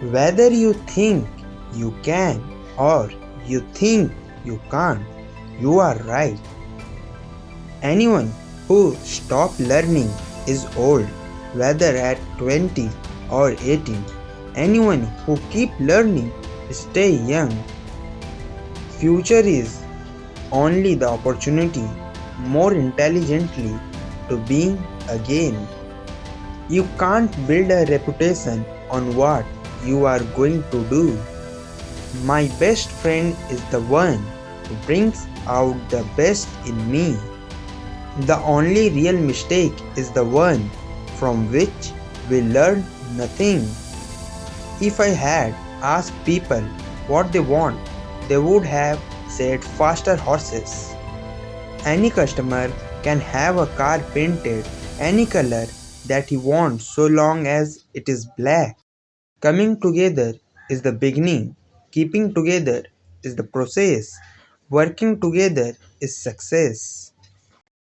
Whether you think you can or you think you can't, you are right. Anyone who stops learning is old, whether at 20 or 18. Anyone who keep learning stay young. Future is only the opportunity more intelligently to being again. You can't build a reputation on what you are going to do. My best friend is the one who brings out the best in me. The only real mistake is the one from which we learn nothing. If I had asked people what they want, they would have said faster horses. Any customer can have a car painted any color that he wants so long as it is black. Coming together is the beginning, keeping together is the process, working together is success.